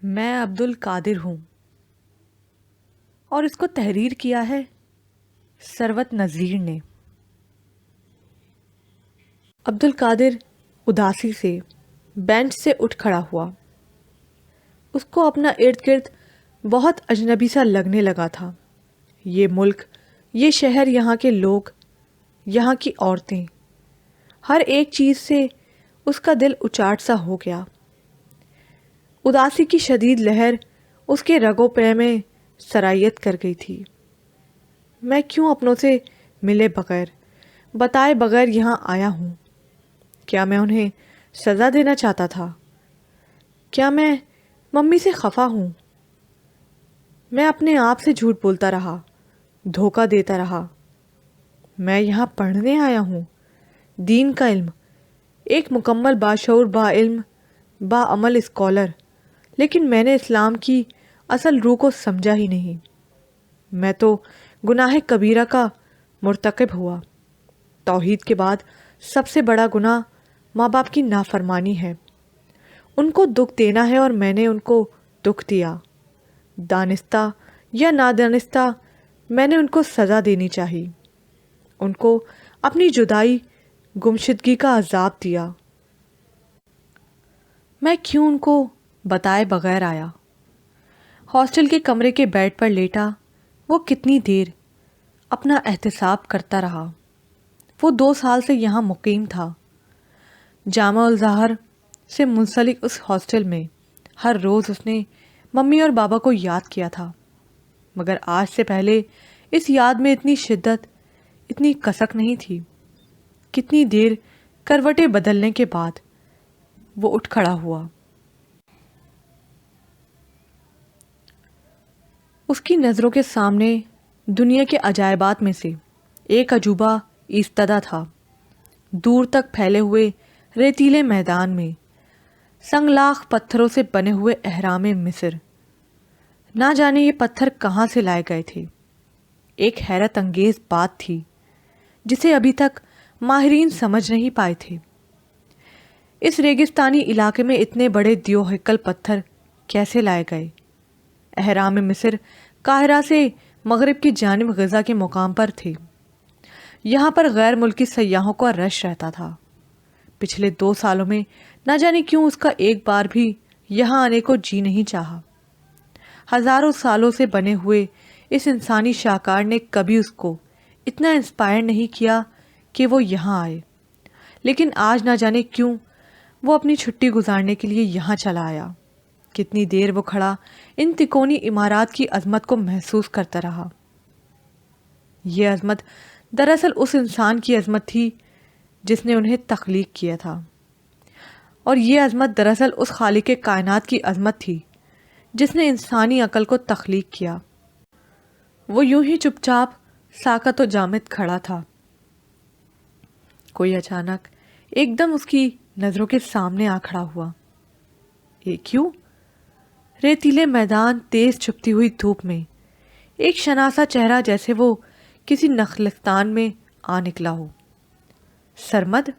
میں عبد القادر ہوں اور اس کو تحریر کیا ہے ثروت نذیر نے۔ عبد القادر اداسی سے بینچ سے اٹھ کھڑا ہوا۔ اس کو اپنا ارد گرد بہت اجنبی سا لگنے لگا تھا۔ یہ ملک، یہ شہر، یہاں کے لوگ، یہاں کی عورتیں، ہر ایک چیز سے اس کا دل اچاٹ سا ہو گیا۔ اداسی کی شدید لہر اس کے رگوں پے میں سرایت کر گئی تھی۔ میں کیوں اپنوں سے ملے بغیر، بتائے بغیر یہاں آیا ہوں؟ کیا میں انہیں سزا دینا چاہتا تھا؟ کیا میں ممی سے خفا ہوں؟ میں اپنے آپ سے جھوٹ بولتا رہا، دھوکہ دیتا رہا۔ میں یہاں پڑھنے آیا ہوں، دین کا علم، ایک مکمل باشعور، با علم، با عمل اسکالر، لیکن میں نے اسلام کی اصل روح کو سمجھا ہی نہیں۔ میں تو گناہ کبیرہ کا مرتکب ہوا۔ توحید کے بعد سب سے بڑا گناہ ماں باپ کی نافرمانی ہے۔ ان کو دکھ دینا ہے اور میں نے ان کو دکھ دیا۔ دانستہ یا نادانستہ میں نے ان کو سزا دینی چاہی۔ ان کو اپنی جدائی، گمشدگی کا عذاب دیا۔ میں کیوں ان کو بتائے بغیر آیا؟ ہاسٹل کے کمرے کے بیڈ پر لیٹا وہ کتنی دیر اپنا احتساب کرتا رہا۔ وہ 2 سال سے یہاں مقیم تھا۔ جامع الازہر سے منسلک اس ہاسٹل میں ہر روز اس نے ممی اور بابا کو یاد کیا تھا، مگر آج سے پہلے اس یاد میں اتنی شدت، اتنی کسک نہیں تھی۔ کتنی دیر کروٹیں بدلنے کے بعد وہ اٹھ کھڑا ہوا۔ اس کی نظروں کے سامنے دنیا کے عجائبات میں سے ایک عجوبہ ایستادہ تھا۔ دور تک پھیلے ہوئے ریتیلے میدان میں سنگلاخ پتھروں سے بنے ہوئے اہرام مصر، نہ جانے یہ پتھر کہاں سے لائے گئے تھے۔ ایک حیرت انگیز بات تھی جسے ابھی تک ماہرین سمجھ نہیں پائے تھے۔ اس ریگستانی علاقے میں اتنے بڑے دیو ہیکل پتھر کیسے لائے گئے؟ اہرام مصر قاہرہ سے مغرب کی جانب غزہ کے مقام پر تھے۔ یہاں پر غیر ملکی سیاحوں کا رش رہتا تھا۔ پچھلے 2 سالوں میں نہ جانے کیوں اس کا ایک بار بھی یہاں آنے کو جی نہیں چاہا۔ ہزاروں سالوں سے بنے ہوئے اس انسانی شاہکار نے کبھی اس کو اتنا انسپائر نہیں کیا کہ وہ یہاں آئے، لیکن آج نہ جانے کیوں وہ اپنی چھٹی گزارنے کے لیے یہاں چلا آیا۔ کتنی دیر وہ کھڑا ان تکونی عمارات کی عظمت کو محسوس کرتا رہا۔ یہ عظمت دراصل اس انسان کی عظمت تھی جس نے انہیں تخلیق کیا تھا، اور یہ عظمت دراصل اس خالق کائنات کی عظمت تھی جس نے انسانی عقل کو تخلیق کیا۔ وہ یوں ہی چپ چاپ، ساکت و جامد کھڑا تھا۔ کوئی اچانک ایک دم اس کی نظروں کے سامنے آ کھڑا ہوا۔ یہ کیوں؟ ریتیلے میدان، تیز چھپتی ہوئی دھوپ میں ایک شناسا چہرہ جیسے وہ کسی نخلستان میں آ نکلا ہو۔ سرمد؟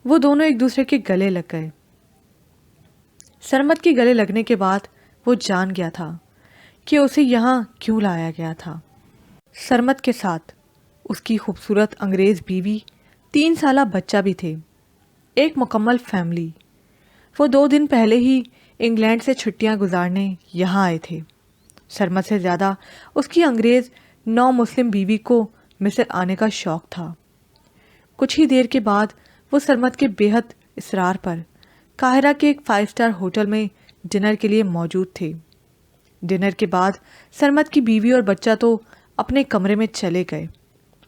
وہ دونوں ایک دوسرے کے گلے لگ گئے۔ سرمد کے گلے لگنے کے بعد وہ جان گیا تھا کہ اسے یہاں کیوں لایا گیا تھا۔ سرمد کے ساتھ اس کی خوبصورت انگریز بیوی، 3 سالہ بچہ بھی تھے، ایک مکمل فیملی۔ وہ 2 دن پہلے ہی انگلینڈ سے چھٹیاں گزارنے یہاں آئے تھے۔ سرمد سے زیادہ اس کی انگریز نو مسلم بیوی کو مصر آنے کا شوق تھا۔ کچھ ہی دیر کے بعد وہ سرمد کے بے حد اصرار پر قاہرہ کے ایک 5 اسٹار ہوٹل میں ڈنر کے لیے موجود تھے۔ ڈنر کے بعد سرمد کی بیوی اور بچہ تو اپنے کمرے میں چلے گئے،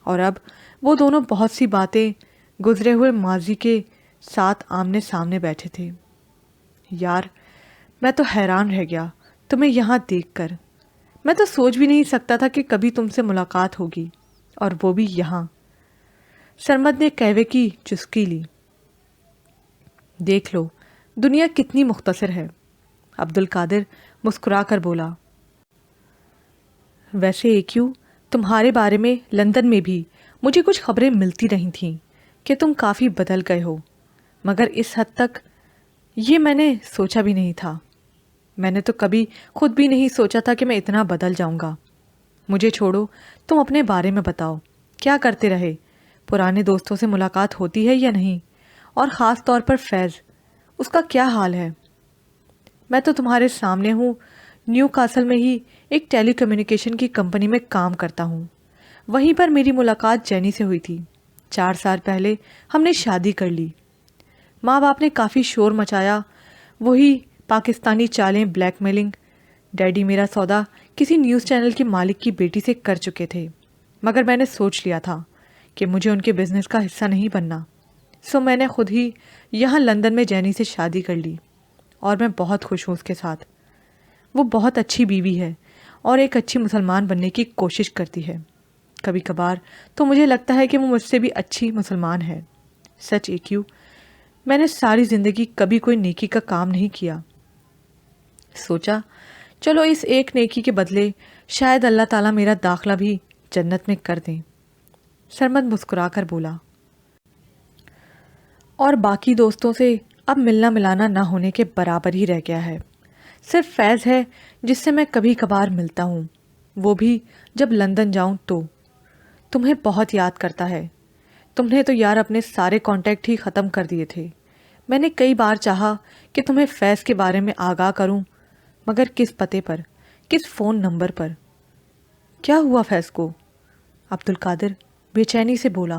اور اب وہ دونوں بہت سی باتیں گزرے ہوئے ماضی کے ساتھ آمنے سامنے بیٹھے تھے۔ یار، میں تو حیران رہ گیا تمہیں یہاں دیکھ کر۔ میں تو سوچ بھی نہیں سکتا تھا کہ کبھی تم سے ملاقات ہوگی، اور وہ بھی یہاں۔ سرمد نے قہوے کی چسکی لی۔ دیکھ لو دنیا کتنی مختصر ہے، عبد القادر مسکرا کر بولا۔ ویسے ایکیو، تمہارے بارے میں لندن میں بھی مجھے کچھ خبریں ملتی رہی تھیں کہ تم کافی بدل گئے ہو، مگر اس حد تک یہ میں نے سوچا بھی نہیں تھا۔ میں نے تو کبھی خود بھی نہیں سوچا تھا کہ میں اتنا بدل جاؤں گا۔ مجھے چھوڑو، تم اپنے بارے میں بتاؤ، کیا کرتے رہے؟ پرانے دوستوں سے ملاقات ہوتی ہے یا نہیں؟ اور خاص طور پر فیض، اس کا کیا حال ہے؟ میں تو تمہارے سامنے ہوں، نیو کاسل میں ہی ایک ٹیلی کمیونیکیشن کی کمپنی میں کام کرتا ہوں۔ وہیں پر میری ملاقات جینی سے ہوئی تھی۔ 4 سال پہلے ہم نے شادی کر لی۔ ماں باپ نے کافی شور مچایا، وہی پاکستانی چالیں، بلیک میلنگ۔ ڈیڈی میرا سودا کسی نیوز چینل کے مالک کی بیٹی سے کر چکے تھے، مگر میں نے سوچ لیا تھا کہ مجھے ان کے بزنس کا حصہ نہیں بننا، سو میں نے خود ہی یہاں لندن میں جینی سے شادی کر لی، اور میں بہت خوش ہوں اس کے ساتھ۔ وہ بہت اچھی بیوی ہے اور ایک اچھی مسلمان بننے کی کوشش کرتی ہے۔ کبھی کبھار تو مجھے لگتا ہے کہ وہ مجھ سے بھی اچھی مسلمان ہے۔ سچ ایکیو، میں نے ساری زندگی کبھی کوئی نیکی کا کام نہیں کیا۔ سوچا چلو اس ایک نیکی کے بدلے شاید اللہ تعالیٰ میرا داخلہ بھی جنت میں کر دیں۔ سرمد مسکرا کر بولا، اور باقی دوستوں سے اب ملنا ملانا نہ ہونے کے برابر ہی رہ گیا ہے۔ صرف فیض ہے جس سے میں کبھی کبھار ملتا ہوں، وہ بھی جب لندن جاؤں تو۔ تمہیں بہت یاد کرتا ہے۔ تم نے تو یار اپنے سارے کانٹیکٹ ہی ختم کر دیے تھے۔ میں نے کئی بار چاہا کہ تمہیں فیض کے بارے میں آگاہ کروں، مگر کس پتے پر، کس فون نمبر پر؟ کیا ہوا فیض کو؟ عبد القادر بے چینی سے بولا۔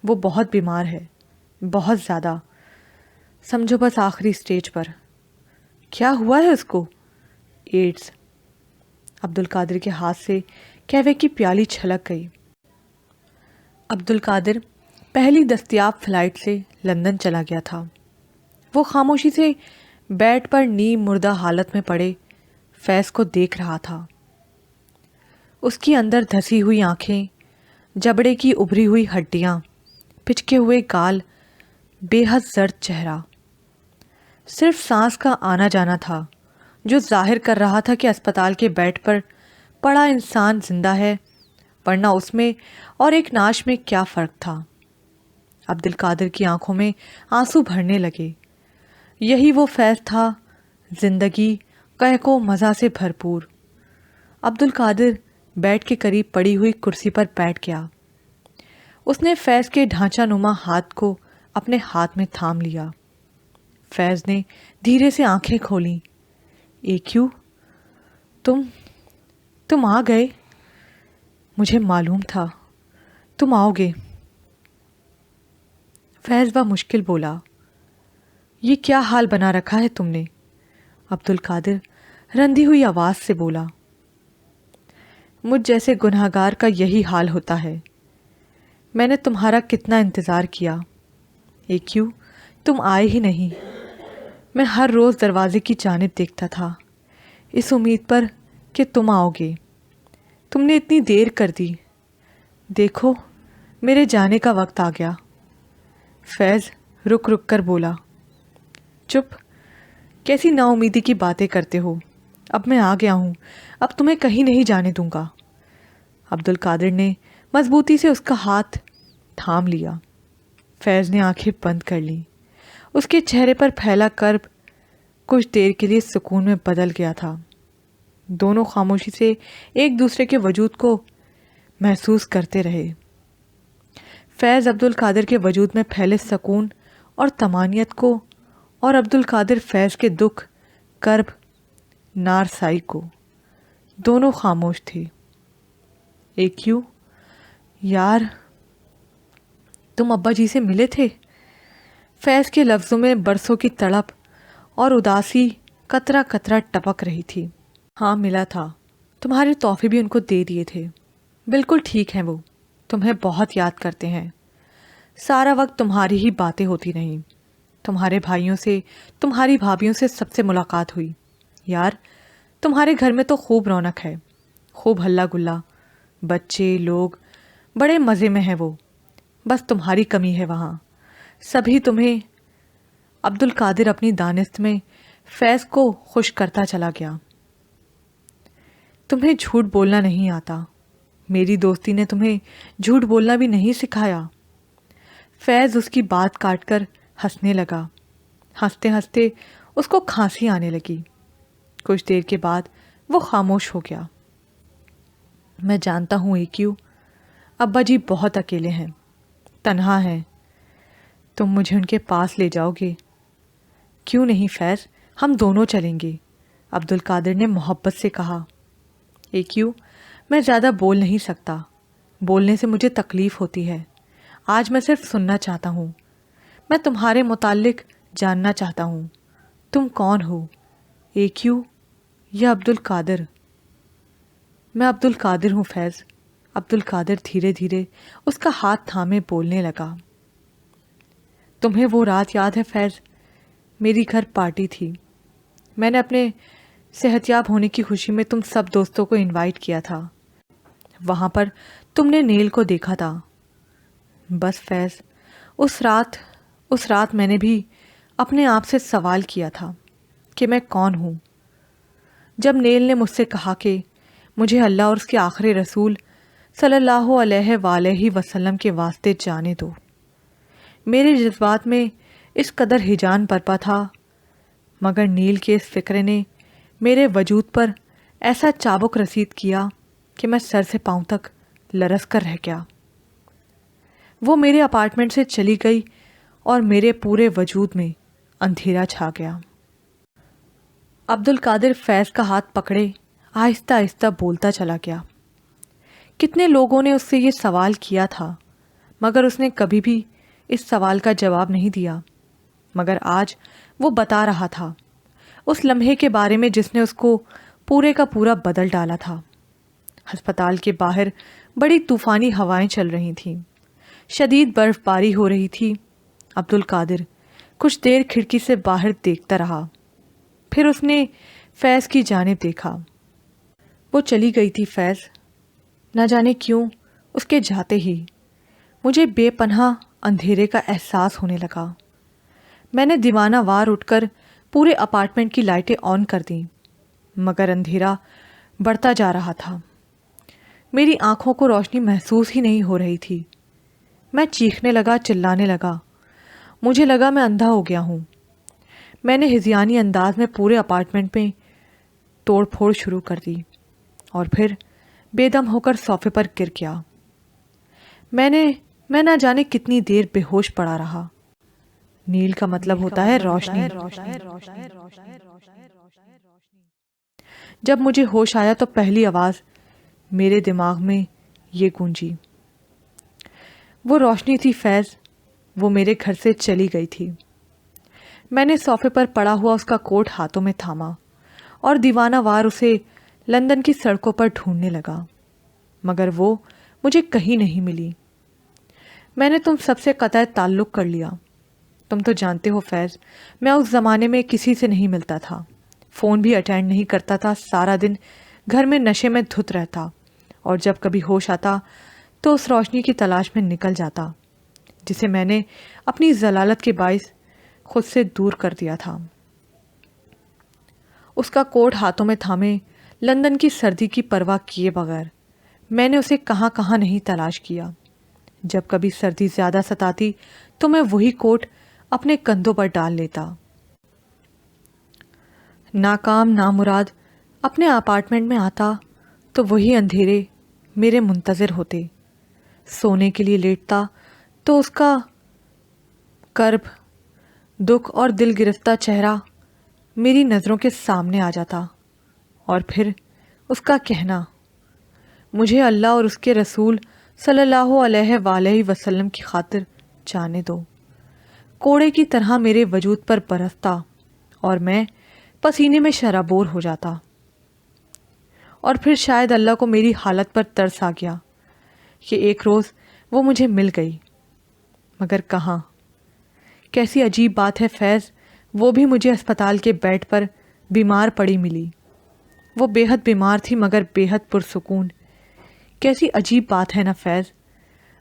وہ بہت بیمار ہے، بہت زیادہ، سمجھو بس آخری سٹیج پر۔ کیا ہوا ہے اس کو؟ ایڈز۔ عبد القادر کے ہاتھ سے قہوے کی پیالی چھلک گئی۔ عبد القادر پہلی دستیاب فلائٹ سے لندن چلا گیا تھا۔ وہ خاموشی سے بیڈ پر نیم مردہ حالت میں پڑے فیض کو دیکھ رہا تھا۔ اس کی اندر دھسی ہوئی آنکھیں، جبڑے کی ابھری ہوئی ہڈیاں، پچکے ہوئے گال، بے حد زرد چہرہ۔ صرف سانس کا آنا جانا تھا جو ظاہر کر رہا تھا کہ اسپتال کے بیڈ پر پڑا انسان زندہ ہے، ورنہ اس میں اور ایک نعش میں کیا فرق تھا؟ عبد القادر کی آنکھوں میں آنسو بھرنے لگے۔ یہی وہ فیض تھا، زندگی قہق و مزہ سے بھرپور۔ عبد القادر بیڈ کے قریب پڑی ہوئی کرسی پر بیٹھ گیا۔ اس نے فیض کے ڈھانچہ نما ہاتھ کو اپنے ہاتھ میں تھام لیا۔ فیض نے دھیرے سے آنکھیں کھولیں۔ ایکیو، تم آ گئے؟ مجھے معلوم تھا تم آؤ گے۔ فیض بمشکل بولا۔ یہ کیا حال بنا رکھا ہے تم نے؟ عبد القادر رندی ہوئی آواز سے بولا۔ مجھ جیسے گنہگار کا یہی حال ہوتا ہے۔ میں نے تمہارا کتنا انتظار کیا، ایکیو، تم آئے ہی نہیں۔ میں ہر روز دروازے کی جانب دیکھتا تھا، اس امید پر کہ تم آؤ گے۔ تم نے اتنی دیر کر دی، دیکھو میرے جانے کا وقت آ گیا۔ فیض رک رک کر بولا۔ چپ، کیسی نا امیدی کی باتیں کرتے ہو؟ اب میں آ گیا ہوں، اب تمہیں کہیں نہیں جانے دوں گا۔ عبد القادر نے مضبوطی سے اس کا ہاتھ تھام لیا۔ فیض نے آنکھیں بند کر لیں۔ اس کے چہرے پر پھیلا کرب کچھ دیر کے لیے سکون میں بدل گیا تھا۔ دونوں خاموشی سے ایک دوسرے کے وجود کو محسوس کرتے رہے۔ فیض عبد القادر کے وجود میں پھیلے سکون اور طمانینت کو، اور عبد القادر فیض کے دکھ، کرب، نارسائی کو۔ دونوں خاموش تھے۔ ایکیو، یار تم ابا جی سے ملے تھے؟ فیض کے لفظوں میں برسوں کی تڑپ اور اداسی قطرہ قطرہ ٹپک رہی تھی۔ ہاں ملا تھا، تمہارے تحفے بھی ان کو دے دیے تھے۔ بالکل ٹھیک ہیں، وہ تمہیں بہت یاد کرتے ہیں۔ سارا وقت تمہاری ہی باتیں ہوتی رہیں۔ تمہارے بھائیوں سے، تمہاری بھابھیوں سے سب سے ملاقات ہوئی۔ یار تمہارے گھر میں تو خوب رونق ہے، خوب ہلہ گلا، بچے لوگ بڑے مزے میں ہیں وہ، بس تمہاری کمی ہے وہاں۔ سبھی تمہیں۔ عبد القادر اپنی دانست میں فیض کو خوش کرتا چلا گیا۔ تمہیں جھوٹ بولنا نہیں آتا، میری دوستی نے تمہیں جھوٹ بولنا بھی نہیں سکھایا۔ فیض اس کی بات کاٹ کر ہنسنے لگا۔ ہنستے ہنستے اس کو کھانسی آنے لگی۔ کچھ دیر کے بعد وہ خاموش ہو گیا۔ میں جانتا ہوں ایکیو، ابا جی بہت اکیلے ہیں، تنہا ہیں، تم مجھے ان کے پاس لے جاؤ گے؟ کیوں نہیں فیض، ہم دونوں چلیں گے، عبدالقادر نے محبت سے کہا۔ ایکیو، میں زیادہ بول نہیں سکتا، بولنے سے مجھے تکلیف ہوتی ہے، آج میں صرف سننا چاہتا ہوں۔ میں تمہارے متعلق جاننا چاہتا ہوں، تم کون ہو، ایکیو یا عبدالقادر؟ میں عبدالقادر ہوں فیض۔ عبدالقادر دھیرے دھیرے اس کا ہاتھ تھامے بولنے لگا۔ تمہیں وہ رات یاد ہے فیض؟ میری گھر پارٹی تھی، میں نے اپنے صحت یاب ہونے کی خوشی میں تم سب دوستوں کو انوائٹ کیا تھا، وہاں پر تم نے نیل کو دیکھا تھا۔ بس فیض، اس رات میں نے بھی اپنے آپ سے سوال کیا تھا کہ میں کون ہوں۔ جب نیل نے مجھ سے کہا کہ مجھے اللہ اور اس کے آخری رسول صلی اللہ علیہ وآلہ وسلم کے واسطے جانے دو، میرے جذبات میں اس قدر ہیجان برپا تھا، مگر نیل کے اس فکر نے میرے وجود پر ایسا چابک رسید کیا کہ میں سر سے پاؤں تک لرز کر رہ گیا۔ وہ میرے اپارٹمنٹ سے چلی گئی اور میرے پورے وجود میں اندھیرا چھا گیا۔ عبدالقادر فیض کا ہاتھ پکڑے آہستہ آہستہ بولتا چلا گیا۔ کتنے لوگوں نے اس سے یہ سوال کیا تھا، مگر اس نے کبھی بھی اس سوال کا جواب نہیں دیا، مگر آج وہ بتا رہا تھا اس لمحے کے بارے میں جس نے اس کو پورے کا پورا بدل ڈالا تھا۔ ہسپتال کے باہر بڑی طوفانی ہوائیں چل رہی تھیں، شدید برف باری ہو رہی تھی۔ عبدالقادر کچھ دیر کھڑکی سے باہر دیکھتا رہا، پھر اس نے فیض کی جانب دیکھا۔ وہ چلی گئی تھی فیض، نہ جانے کیوں اس کے جاتے ہی مجھے بے پناہ اندھیرے کا احساس ہونے لگا۔ میں نے دیوانہ وار اٹھ کر پورے اپارٹمنٹ کی لائٹیں آن کر دیں، مگر اندھیرا بڑھتا جا رہا تھا، میری آنکھوں کو روشنی محسوس ہی نہیں ہو رہی تھی۔ میں چیخنے لگا، چلانے لگا، مجھے لگا میں اندھا ہو گیا ہوں۔ میں نے ہذیانی انداز میں پورے اپارٹمنٹ میں توڑ پھوڑ شروع کر دی اور پھر بے دم ہو کر صوفے پر گر گیا۔ میں نہ جانے کتنی دیر بے ہوش پڑا رہا۔ نیل کا مطلب ہوتا ہے روشنی۔ جب مجھے ہوش آیا تو پہلی آواز میرے دماغ میں یہ گونجی، وہ روشنی تھی فیض، وہ میرے گھر سے چلی گئی تھی۔ میں نے صوفے پر پڑا ہوا اس کا کوٹ ہاتھوں میں تھاما اور دیوانہ وار اسے لندن کی سڑکوں پر ڈھونڈنے لگا، مگر وہ مجھے کہیں نہیں ملی۔ میں نے تم سب سے قطع تعلق کر لیا۔ تم تو جانتے ہو فیض، میں اس زمانے میں کسی سے نہیں ملتا تھا، فون بھی اٹینڈ نہیں کرتا تھا، سارا دن گھر میں نشے میں دھت رہتا، اور جب کبھی ہوش آتا تو اس روشنی کی تلاش میں نکل جاتا جسے میں نے اپنی ضلالت کے باعث خود سے دور کر دیا تھا۔ اس کا کوٹ ہاتھوں میں تھامے، لندن کی سردی کی پرواہ کیے بغیر میں نے اسے کہاں کہاں نہیں تلاش کیا۔ جب کبھی سردی زیادہ ستاتی تو میں وہی کوٹ اپنے کندھوں پر ڈال لیتا۔ ناکام نامراد اپنے اپارٹمنٹ میں آتا تو وہی اندھیرے میرے منتظر ہوتے، سونے کے لیے لیٹتا تو اس کا کرب، دکھ اور دل گرفتہ چہرہ میری نظروں کے سامنے آ جاتا، اور پھر اس کا کہنا، مجھے اللہ اور اس کے رسول صلی اللہ علیہ وآلہ وسلم کی خاطر جانے دو، کوڑے کی طرح میرے وجود پر برستا اور میں پسینے میں شرابور ہو جاتا۔ اور پھر شاید اللہ کو میری حالت پر ترس آ گیا کہ ایک روز وہ مجھے مل گئی، مگر کہاں؟ کیسی عجیب بات ہے فیض، وہ بھی مجھے اسپتال کے بیڈ پر بیمار پڑی ملی۔ وہ بے حد بیمار تھی مگر بے حد پرسکون۔ کیسی عجیب بات ہے نا فیض۔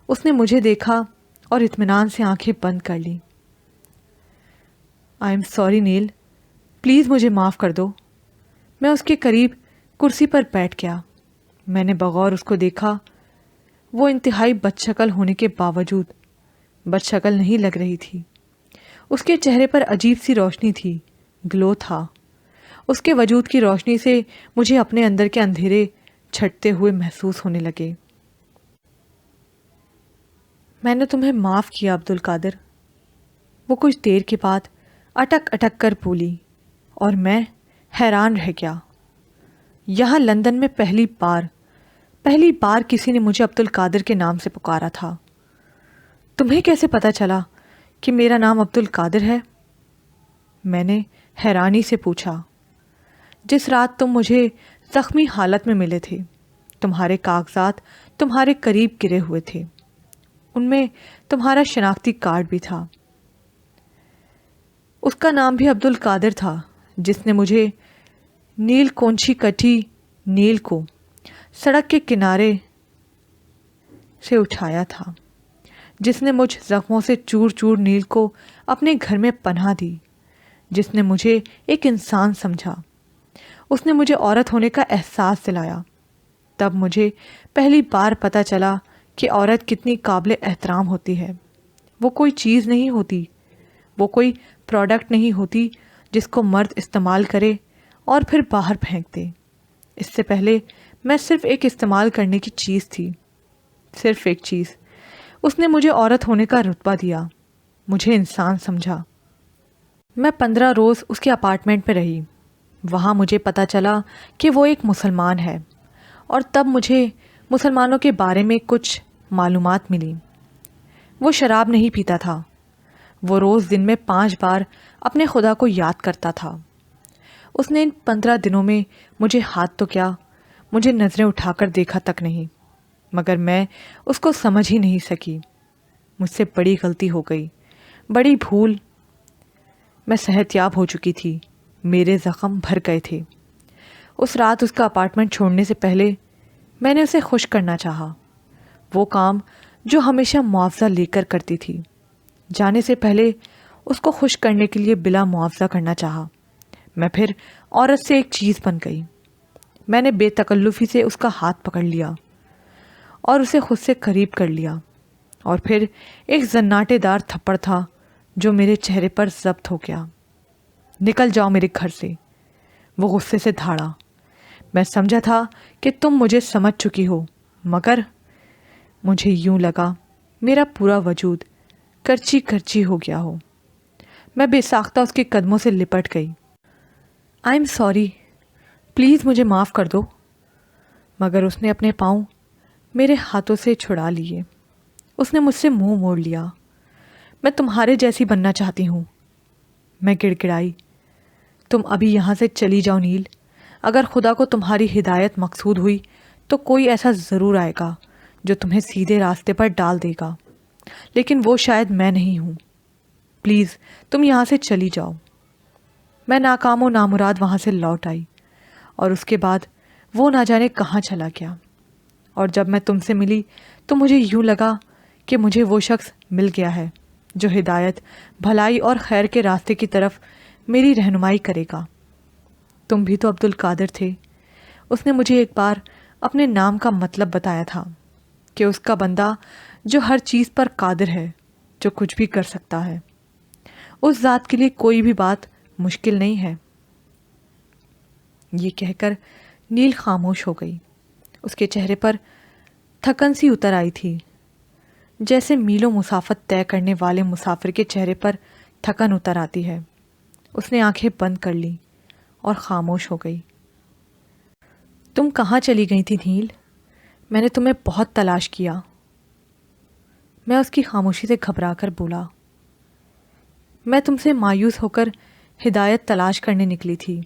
اس نے مجھے دیکھا اور اطمینان سے آنکھیں بند کر لی۔ I am sorry Neel, please مجھے معاف کر دو۔ میں اس کے قریب کرسی پر بیٹھ گیا۔ میں نے بغور اس کو دیکھا۔ وہ انتہائی بد شکل ہونے کے باوجود بد شکل نہیں لگ رہی تھی۔ اس کے چہرے پر عجیب سی روشنی تھی، گلو تھا، اس کے وجود کی روشنی سے مجھے اپنے اندر کے اندھیرے چھٹتے ہوئے محسوس ہونے لگے۔ میں نے تمہیں معاف کیا عبد القادر، وہ کچھ دیر کے بعد اٹک اٹک کر بولی، اور میں حیران رہ گیا۔ یہاں لندن میں پہلی بار کسی نے مجھے عبد القادر کے نام سے پکارا تھا۔ تمہیں کیسے پتہ چلا کہ میرا نام عبد القادر ہے؟ میں نے حیرانی سے پوچھا۔ جس رات تم مجھے زخمی حالت میں ملے تھے، تمہارے کاغذات تمہارے قریب گرے ہوئے تھے، ان میں تمہارا شناختی کارڈ بھی تھا۔ اس کا نام بھی عبد القادر تھا، جس نے مجھے نیل کونچی کٹھی نیل کو سڑک کے کنارے سے اٹھایا تھا، جس نے مجھ زخموں سے چور چور نیل کو اپنے گھر میں پناہ دی، جس نے مجھے ایک انسان سمجھا۔ اس نے مجھے عورت ہونے کا احساس دلایا۔ تب مجھے پہلی بار پتہ چلا کہ عورت کتنی قابل احترام ہوتی ہے۔ وہ کوئی چیز نہیں ہوتی، وہ کوئی پروڈکٹ نہیں ہوتی جس کو مرد استعمال کرے اور پھر باہر پھینک دے۔ اس سے پہلے میں صرف ایک استعمال کرنے کی چیز تھی، صرف ایک چیز۔ اس نے مجھے عورت ہونے کا رتبہ دیا، مجھے انسان سمجھا۔ میں 15 روز اس کے اپارٹمنٹ میں رہی۔ وہاں مجھے پتہ چلا کہ وہ ایک مسلمان ہے، اور تب مجھے مسلمانوں کے بارے میں کچھ معلومات ملی۔ وہ شراب نہیں پیتا تھا، وہ روز دن میں 5 بار اپنے خدا کو یاد کرتا تھا۔ اس نے ان 15 دنوں میں مجھے ہاتھ تو کیا، مجھے نظریں اٹھا کر دیکھا تک نہیں، مگر میں اس کو سمجھ ہی نہیں سکی۔ مجھ سے بڑی غلطی ہو گئی، بڑی بھول۔ میں صحت یاب ہو چکی تھی، میرے زخم بھر گئے تھے۔ اس رات اس کا اپارٹمنٹ چھوڑنے سے پہلے میں نے اسے خوش کرنا چاہا، وہ کام جو ہمیشہ معاوضہ لے کر کرتی تھی۔ جانے سے پہلے اس کو خوش کرنے کے لیے بلا معاوضہ کرنا چاہا۔ میں پھر عورت سے ایک چیز بن گئی۔ میں نے بے تکلفی سے اس کا ہاتھ پکڑ لیا اور اسے خود سے قریب کر لیا، اور پھر ایک زناٹے دار تھپڑ تھا جو میرے چہرے پر ضبط ہو گیا۔ نکل جاؤ میرے گھر سے، وہ غصے سے دھاڑا۔ میں سمجھا تھا کہ تم مجھے سمجھ چکی ہو، مگر مجھے یوں لگا میرا پورا وجود کرچی کرچی ہو گیا ہو۔ میں بے ساختہ اس کے قدموں سے لپٹ گئی۔ آئی ایم سوری، پلیز مجھے معاف کر دو۔ مگر اس نے اپنے پاؤں میرے ہاتھوں سے چھڑا لیے۔ اس نے مجھ سے منہ موڑ لیا۔ میں تمہارے جیسی بننا چاہتی ہوں، میں گڑ گڑائی۔ تم ابھی یہاں سے چلی جاؤ نیل۔ اگر خدا کو تمہاری ہدایت مقصود ہوئی تو کوئی ایسا ضرور آئے گا جو تمہیں سیدھے راستے پر ڈال دے گا، لیکن وہ شاید میں نہیں ہوں۔ پلیز تم یہاں سے چلی جاؤ۔ میں ناکام و نامراد وہاں سے لوٹ آئی، اور اس کے بعد وہ نہ جانے کہاں چلا گیا۔ اور جب میں تم سے ملی تو مجھے یوں لگا کہ مجھے وہ شخص مل گیا ہے جو ہدایت، بھلائی اور خیر کے راستے کی طرف میری رہنمائی کرے گا۔ تم بھی تو عبد القادر تھے۔ اس نے مجھے ایک بار اپنے نام کا مطلب بتایا تھا کہ اس کا بندہ جو ہر چیز پر قادر ہے، جو کچھ بھی کر سکتا ہے، اس ذات کے لیے کوئی بھی بات مشکل نہیں ہے۔ یہ کہہ کر نیل خاموش ہو گئی۔ اس کے چہرے پر تھکن سی اتر آئی تھی، جیسے میلوں مسافت طے کرنے والے مسافر کے چہرے پر تھکن اتر آتی ہے۔ اس نے آنکھیں بند کر لی اور خاموش ہو گئی۔ تم کہاں چلی گئی تھی نیل؟ میں نے تمہیں بہت تلاش کیا۔ میں اس کی خاموشی سے گھبرا کر بولا۔ میں تم سے مایوس ہو کر ہدایت تلاش کرنے نکلی تھی،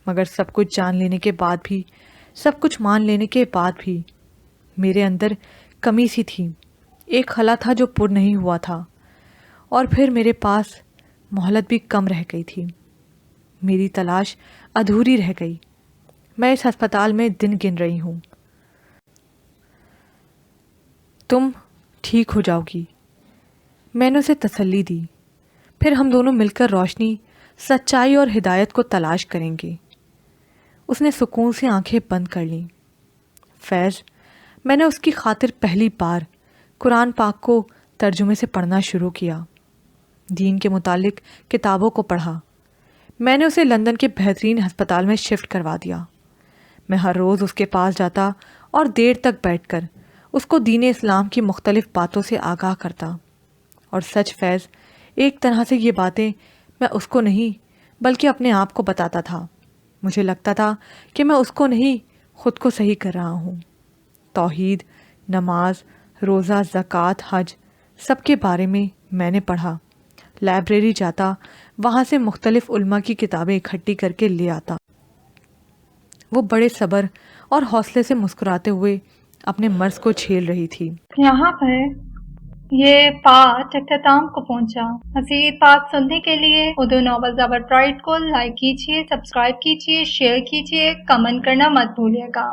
مگر سب کچھ جان لینے کے بعد بھی، سب کچھ مان لینے کے بعد بھی میرے اندر کمی سی تھی، ایک خلا تھا جو پر نہیں ہوا تھا، اور پھر میرے پاس مہلت بھی کم رہ گئی تھی۔ میری تلاش ادھوری رہ گئی۔ میں اس ہسپتال میں دن گن رہی ہوں۔ تم ٹھیک ہو جاؤ گی، میں نے اسے تسلی دی۔ پھر ہم دونوں مل کر روشنی، سچائی اور ہدایت کو تلاش کریں گے۔ اس نے سکون سے آنکھیں بند کر لیں۔ فیض، میں نے اس کی خاطر پہلی بار قرآن پاک کو ترجمے سے پڑھنا شروع کیا، دین کے متعلق کتابوں کو پڑھا۔ میں نے اسے لندن کے بہترین ہسپتال میں شفٹ کروا دیا۔ میں ہر روز اس کے پاس جاتا اور دیر تک بیٹھ کر اس کو دین اسلام کی مختلف باتوں سے آگاہ کرتا۔ اور سچ فیض، ایک طرح سے یہ باتیں میں اس کو نہیں بلکہ اپنے آپ کو بتاتا تھا۔ مجھے لگتا تھا کہ میں اس کو نہیں خود کو صحیح کر رہا ہوں۔ توحید، نماز، روزہ، زکوٰۃ، حج، سب کے بارے میں نے پڑھا۔ لائبریری جاتا، وہاں سے مختلف علماء کی کتابیں اکٹھی کر کے لے آتا۔ وہ بڑے صبر اور حوصلے سے مسکراتے ہوئے اپنے مرض کو جھیل رہی تھی۔ یہاں پر یہ پارٹ اختتام کو پہنچا۔ مزید پارٹ سننے کے لیے اردو ناول زبر پرائڈ کو لائک کیجیے، سبسکرائب کیجیے، شیئر کیجیے، کمنٹ کرنا مت بھولیے گا۔